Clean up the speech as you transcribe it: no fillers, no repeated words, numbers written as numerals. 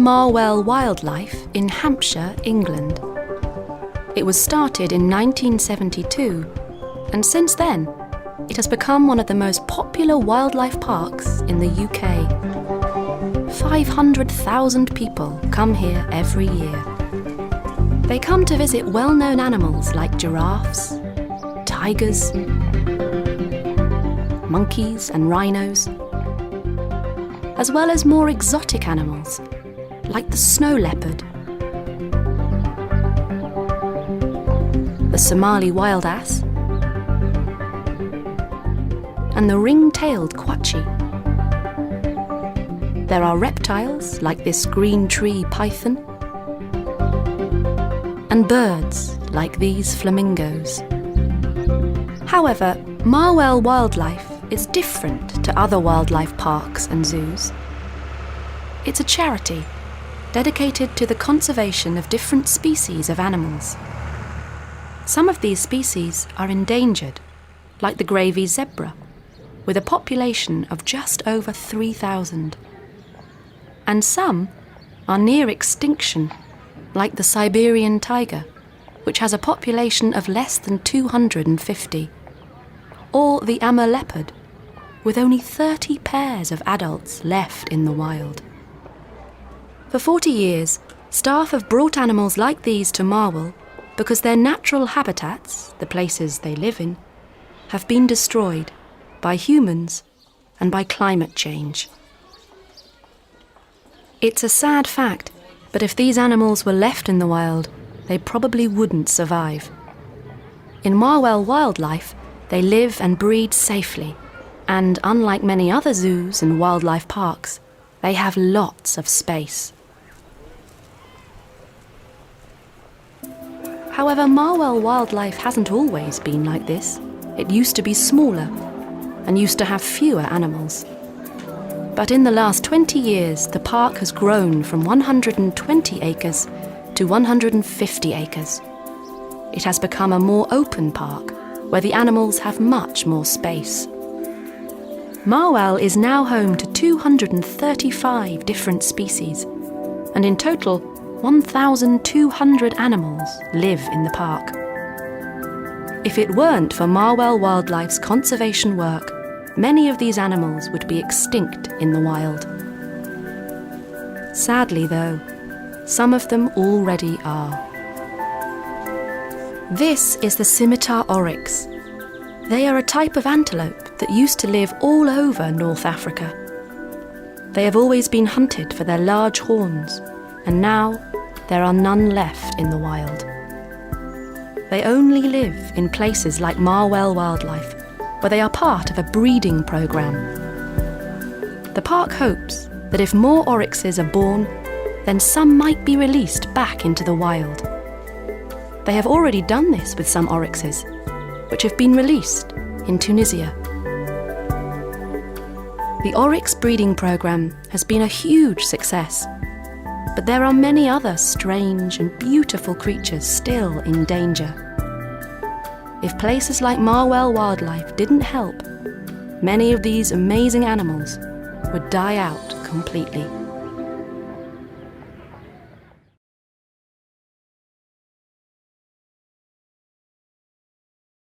Marwell Wildlife in Hampshire, England. It was started in 1972, and since then, it has become one of the most popular wildlife parks in the UK. 500,000 people come here every year. They come to visit well-known animals like giraffes, tigers, monkeys and rhinos, as well as more exotic animals like the snow leopard, the Somali wild ass, and the ring-tailed quachi. There are reptiles like this green tree python, and birds like these flamingos. However, Marwell Wildlife is different to other wildlife parks and zoos. It's a charity dedicated to the conservation of different species of animals. Some of these species are endangered, like the gravy zebra, with a population of just over 3,000. And some are near extinction, like the Siberian tiger, which has a population of less than 250, or the Amur leopard, with only 30 pairs of adults left in the wild. For 40 years, staff have brought animals like these to Marwell because their natural habitats, the places they live in, have been destroyed by humans and by climate change. It's a sad fact, but if these animals were left in the wild, they probably wouldn't survive. In Marwell Wildlife, they live and breed safely, and unlike many other zoos and wildlife parks, they have lots of space. However, Marwell Wildlife hasn't always been like this. It used to be smaller and used to have fewer animals. But in the last 20 years, the park has grown from 120 acres to 150 acres. It has become a more open park, where the animals have much more space. Marwell is now home to 235 different species, and in total, 1,200 animals live in the park. If it weren't for Marwell Wildlife's conservation work, many of these animals would be extinct in the wild. Sadly, though, some of them already are. This is the scimitar oryx. They are a type of antelope that used to live all over North Africa. They have always been hunted for their large horns, and now there are none left in the wild. They only live in places like Marwell Wildlife, where they are part of a breeding programme. The park hopes that if more oryxes are born, then some might be released back into the wild. They have already done this with some oryxes, which have been released in Tunisia. The oryx breeding programme has been a huge success, but there are many other strange and beautiful creatures still in danger. If places like Marwell Wildlife didn't help, many of these amazing animals would die out completely.